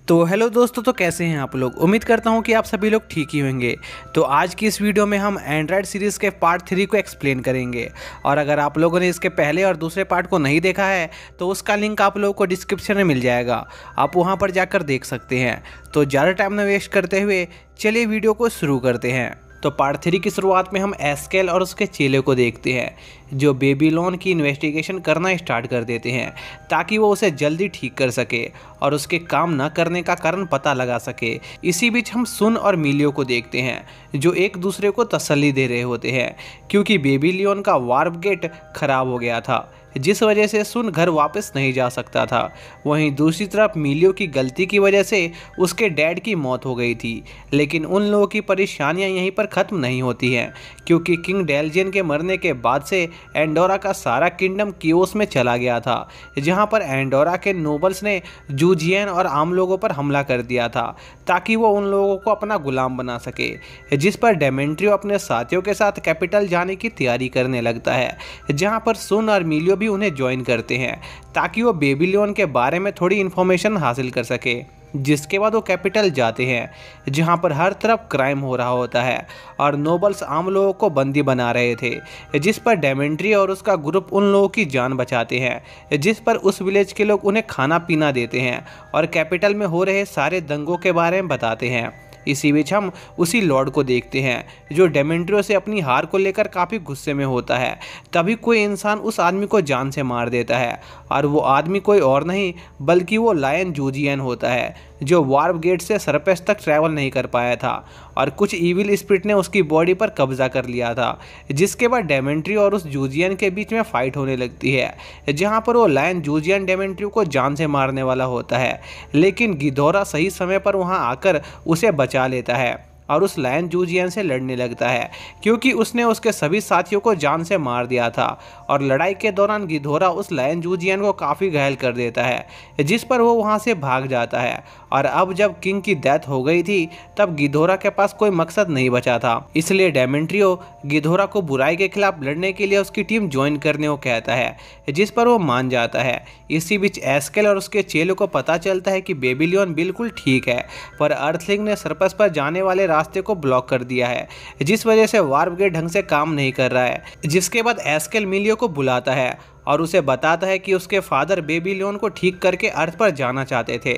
तो हेलो दोस्तों, तो कैसे हैं आप लोग। उम्मीद करता हूं कि आप सभी लोग ठीक ही होंगे। तो आज की इस वीडियो में हम एंड्रॉयड सीरीज़ के पार्ट 3 को एक्सप्लेन करेंगे। और अगर आप लोगों ने इसके पहले और दूसरे पार्ट को नहीं देखा है तो उसका लिंक आप लोगों को डिस्क्रिप्शन में मिल जाएगा, आप वहां पर जाकर देख सकते हैं। तो ज़्यादा टाइम न वेस्ट करते हुए चलिए वीडियो को शुरू करते हैं। तो पार्ट 3 की शुरुआत में हम एस्केल और उसके चेले को देखते हैं जो बेबीलोन की इन्वेस्टिगेशन करना स्टार्ट कर देते हैं ताकि वो उसे जल्दी ठीक कर सके और उसके काम न करने का कारण पता लगा सके। इसी बीच हम सुन और मिलियो को देखते हैं जो एक दूसरे को तसल्ली दे रहे होते हैं क्योंकि बेबीलोन का वार्प गेट खराब हो गया था जिस वजह से सुन घर वापस नहीं जा सकता था। वहीं दूसरी तरफ मिलियो की गलती की वजह से उसके डैड की मौत हो गई थी। लेकिन उन लोगों की परेशानियां यहीं पर ख़त्म नहीं होती हैं क्योंकि किंग डेलजियन के मरने के बाद से एंडोरा का सारा किंगडम कियोस में चला गया था जहां पर एंडोरा के नोबल्स ने जूजियन और आम लोगों पर हमला कर दिया था ताकि वो उन लोगों को अपना गुलाम बना सके। जिस पर डेमेंट्रियो अपने साथियों के साथ कैपिटल जाने की तैयारी करने लगता है जहां पर सुन और मिलियो भी उन्हें ज्वाइन करते हैं ताकि वो बेबीलोन के बारे में थोड़ी इन्फॉर्मेशन हासिल कर सके। जिसके बाद वो कैपिटल जाते हैं जहां पर हर तरफ क्राइम हो रहा होता है और नोबल्स आम लोगों को बंदी बना रहे थे। जिस पर डेमेंट्री और उसका ग्रुप उन लोगों की जान बचाते हैं जिस पर उस विलेज के लोग उन्हें खाना पीना देते हैं और कैपिटल में हो रहे सारे दंगों के बारे में बताते हैं। इसी बीच हम उसी लॉर्ड को देखते हैं जो डेमेंट्रियो से अपनी हार को लेकर काफ़ी गुस्से में होता है। तभी कोई इंसान उस आदमी को जान से मार देता है और वो आदमी कोई और नहीं बल्कि वो लायन जूजियन होता है जो वार्प गेट से सरपेस तक ट्रैवल नहीं कर पाया था और कुछ ईविल स्पिरिट ने उसकी बॉडी पर कब्जा कर लिया था। जिसके बाद डेमेंट्री और उस जूजियन के बीच में फाइट होने लगती है जहां पर वो लायन जूजियन डेमेंट्री को जान से मारने वाला होता है लेकिन गिधोरा सही समय पर वहां आकर उसे बचा लेता है और उस लायन जूजियन से लड़ने लगता है क्योंकि उसने उसके सभी साथियों को जान से मार दिया था। और लड़ाई के दौरान गिधोरा उस लायन जूजियन को काफ़ी घायल कर देता है जिस पर वो वहाँ से भाग जाता है। और अब जब किंग की डेथ हो गई थी तब गिधोरा के पास कोई मकसद नहीं बचा था, इसलिए डेमेंट्रियो गिधोरा को बुराई के खिलाफ लड़ने के लिए उसकी टीम ज्वाइन करने को कहता है जिस पर वो मान जाता है। इसी बीच एस्केल और उसके चेलों को पता चलता है कि बेबीलोन बिल्कुल ठीक है पर अर्थलिंग ने सरपस पर जाने वाले रास्ते को ब्लॉक कर दिया है जिस वजह से वार्प गेट ढंग से काम नहीं कर रहा है। जिसके बाद एस्केल मिलियो को बुलाता है और उसे बताता है कि उसके फादर बेबीलोन को ठीक करके अर्थ पर जाना चाहते थे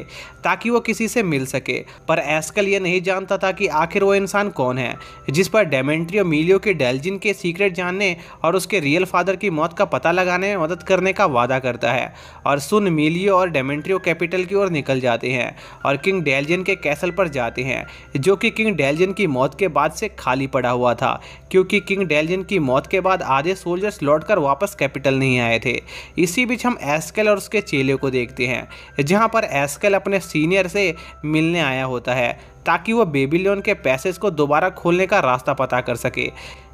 ताकि वो किसी से मिल सके। पर एस्केल ये नहीं जानता था कि आखिर वो इंसान कौन है। जिस पर डेमेंट्रियो मिलियो के डेलजिन के सीक्रेट जानने और उसके रियल फादर की मौत का पता लगाने में मदद करने का वादा करता है। और सुन मिलियो और डेमेंट्रियो कैपिटल की ओर निकल जाते हैं और किंग डेलजिन के कैसल पर जाते हैं जो कि किंग डेलजिन की मौत के बाद से खाली पड़ा हुआ था क्योंकि किंग डेलजिन की मौत के बाद आधे सोल्जर्स लौटकर वापस कैपिटल नहीं आए थे। इसी बीच हम एस्केल और उसके चेले को देखते हैं जहां पर एस्केल अपने सीनियर से मिलने आया होता है ताकि वो बेबीलोन के पैसेज को दोबारा खोलने का रास्ता पता कर सके।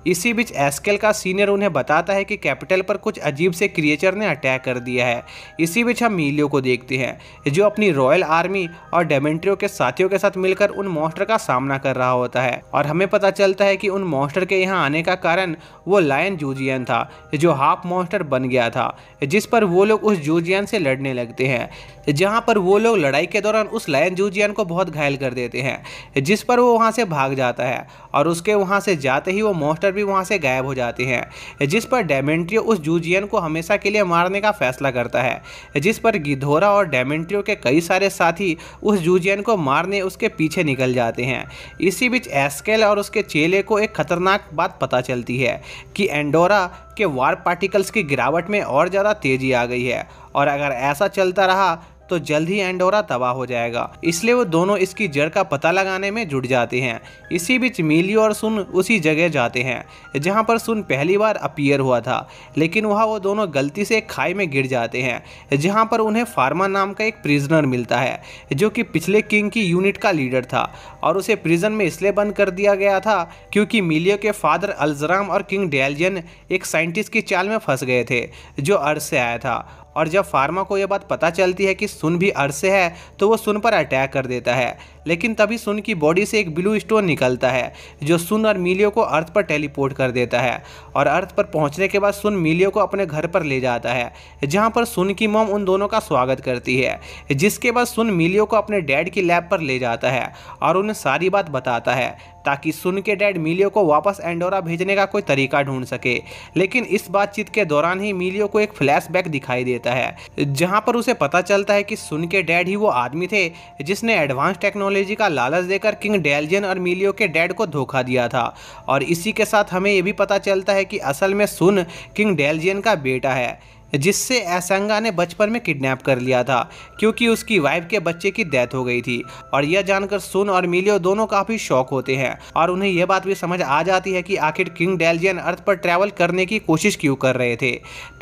इसी बीच एस्केल का सीनियर उन्हें बताता है कि कैपिटल पर कुछ अजीब से क्रिएचर ने अटैक कर दिया है। इसी बीच हम मिलियो को देखते हैं जो अपनी रॉयल आर्मी और डेमेंट्रियो के साथियों के साथ मिलकर उन मॉन्स्टर का सामना कर रहा होता है और हमें पता चलता है कि उन मॉन्स्टर के यहाँ आने का कारण वो लायन जूजियन था जो हाफ मॉन्स्टर बन गया था। जिस पर वो लोग उस जूजियन से लड़ने लगते हैं जहाँ पर वो लोग लड़ाई के दौरान उस लायन जूजियन को बहुत घायल कर देते हैं जिस पर वो वहाँ से भाग जाता है और उसके वहाँ से जाते ही वो मॉन्स्टर भी वहां से गायब हो जाते हैं। जिस पर डेमेंट्रियो उस जूजियन को हमेशा के लिए मारने का फैसला करता है जिस पर गिधोरा और डेमेंट्रियो के कई सारे साथी उस जूजियन को मारने उसके पीछे निकल जाते हैं। इसी बीच एस्केल और उसके चेले को एक खतरनाक बात पता चलती है कि एंडोरा के वार्प पार्टिकल्स की गिरावट में और ज़्यादा तेजी आ गई है और अगर ऐसा चलता रहा तो जल्द ही एंडोरा तबाह हो जाएगा। इसलिए वो दोनों इसकी जड़ का पता लगाने में जुट जाते हैं। इसी बीच मिलियो और सुन उसी जगह जाते हैं जहां पर सुन पहली बार अपीयर हुआ था लेकिन वहां वो दोनों गलती से एक खाई में गिर जाते हैं जहां पर उन्हें फार्मा नाम का एक प्रिजनर मिलता है जो कि पिछले किंग की यूनिट का लीडर था और उसे प्रिजन में इसलिए बंद कर दिया गया था क्योंकि मिलियो के फादर अल्जराम और किंग डेलजियन एक साइंटिस्ट की चाल में फंस गए थे जो अर्थ से आया था। और जब फार्मा को यह बात पता चलती है कि सुन भी अर्थ से है तो वो सुन पर अटैक कर देता है लेकिन तभी सुन की बॉडी से एक ब्लू स्टोन निकलता है जो सुन और मिलियो को अर्थ पर टेलीपोर्ट कर देता है। और अर्थ पर पहुंचने के बाद सुन मिलियो को अपने घर पर ले जाता है, जहां पर सुन की मॉम उन दोनों का स्वागत करती है। जिसके बाद सुन मिलियो को अपने डैड की लैब पर ले जाता है और उन्हें सारी बात बताता है ताकि सुन के डैड मिलियो को वापस एंडोरा भेजने का कोई तरीका ढूंढ सके। लेकिन इस बातचीत के दौरान ही मिलियो को एक फ्लैशबैक दिखाई देता है, जहां पर उसे पता चलता है कि सुन के डैड ही वो आदमी थे जिसने एडवांस टेक्नोलॉजी का लालच देकर किंग डेल्जियन और मिलियो के डैड को धोखा दिया था। और इसी के साथ हमें यह भी पता चलता है कि असल में सुन किंग डेल्जियन का बेटा है, जिससे एसंगा ने बचपन में किडनैप कर लिया था क्योंकि उसकी वाइफ के बच्चे की डेथ हो गई थी। और यह जानकर सुन और मिलियो दोनों काफ़ी शॉक होते हैं और उन्हें यह बात भी समझ आ जाती है कि आखिर किंग डेल्जियन अर्थ पर ट्रैवल करने की कोशिश क्यों कर रहे थे।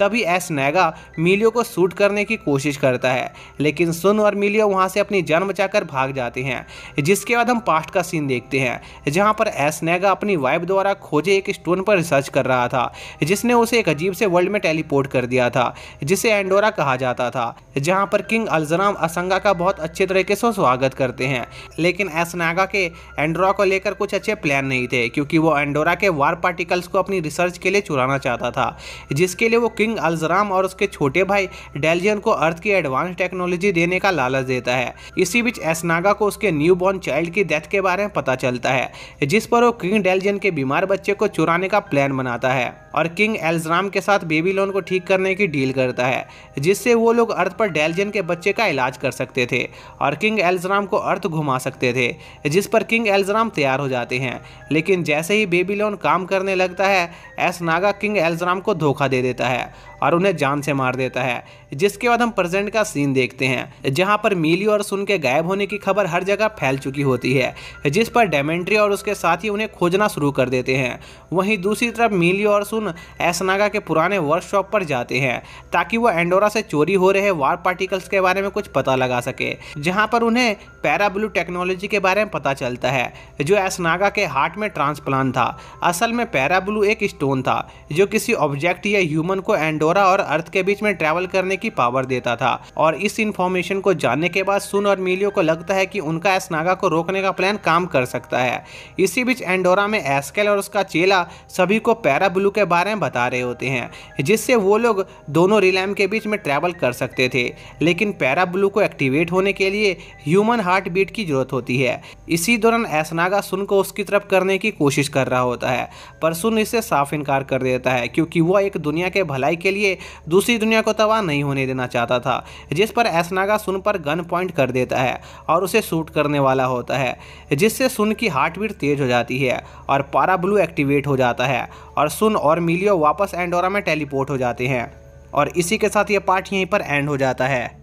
तभी एसनेगा मिलियो को शूट करने की कोशिश करता है, लेकिन सुन और मिलियो वहाँ से अपनी जान बचाकर भाग जाते हैं। जिसके बाद हम पास्ट का सीन देखते हैं, जहाँ पर एसनेगा अपनी वाइफ द्वारा खोजे एक स्टोन पर रिसर्च कर रहा था, जिसने उसे एक अजीब से वर्ल्ड में टेलीपोर्ट कर दिया था जिसे एंडोरा कहा जाता था, जहां पर किंग अल्जराम असंगा का बहुत अच्छे तरीके से स्वागत करते हैं। लेकिन एसनागा के एंडोरा को लेकर कुछ अच्छे प्लान नहीं थे, क्योंकि वो एंडोरा के वार पार्टिकल्स को अपनी रिसर्च के लिए चुराना चाहता था, जिसके लिए वो किंग अल्जराम और उसके छोटे भाई डेल्जियन को अर्थ की एडवांस टेक्नोलॉजी देने का लालच देता है। इसी बीच एसनागा को उसके न्यू बॉर्न चाइल्ड की डेथ के बारे में पता चलता है, जिस पर वो किंग डेल्जियन के बीमार बच्चे को चुराने का प्लान बनाता है और किंग एल्जराम के साथ बेबीलोन को ठीक करने की डील करता है, जिससे वो लोग अर्थ पर डेल्जियन के बच्चे का इलाज कर सकते थे और किंग एल्जराम को अर्थ घुमा सकते थे, जिस पर किंग एल्जराम तैयार हो जाते हैं। लेकिन जैसे ही बेबीलोन काम करने लगता है, एसनागा किंग एल्जराम को धोखा दे देता है और उन्हें जान से मार देता है। जिसके बाद हम प्रेजेंट का सीन देखते हैं, जहां पर मिलियो और सुन के गायब होने की खबर हर जगह फैल चुकी होती है, जिस पर डेमेंट्री और उसके साथी उन्हें खोजना शुरू कर देते हैं। वहीं दूसरी तरफ मिलियो और सुन एसनागा के पुराने वर्कशॉप पर जाते हैं ताकि वो एंडोरा से चोरी हो रहे वार पार्टिकल्स के बारे में कुछ पता लगा सके, जहां पर उन्हें पैराब्लू टेक्नोलॉजी के बारे में पता चलता है जो एसनागा के हार्ट में ट्रांसप्लांट था। असल में पैराब्लू एक स्टोन था जो किसी ऑब्जेक्ट या ह्यूमन को एंडोरा और अर्थ के बीच में ट्रैवल करने की पावर देता था। और इस इंफॉर्मेशन को जानने के बाद सुन और मिलियो को लगता है कि उनका एसनागा को रोकने का प्लान काम कर सकता है। इसी बीच एंडोरा में एस्केल और उसका चेला सभी को पैराब्लू के बारे में बता रहे होते हैं, जिससे वो लोग दोनों रिलैम के बीच में ट्रैवल कर सकते थे। लेकिन पैराब्लू को एक्टिवेट होने के लिए ह्यूमन हार्ट बीट की जरूरत होती है। इसी दौरान एसनागा सुन को उसकी तरफ करने की कोशिश कर रहा होता है, पर सुन इससे साफ इनकार कर देता है क्योंकि वो एक दुनिया के भलाई के लिए दूसरी दुनिया को तबाह नहीं होने देना चाहता था। जिस पर एसनागा सुन पर गन पॉइंट कर देता है और उसे शूट करने वाला होता है, जिससे सुन की हार्ट बीट तेज हो जाती है और पैराब्लू एक्टिवेट हो जाता है और सुन और मिलियो वापस एंडोरा में टेलीपोर्ट हो जाते हैं। और इसी के साथ ये पार्ट यहीं पर एंड हो जाता है।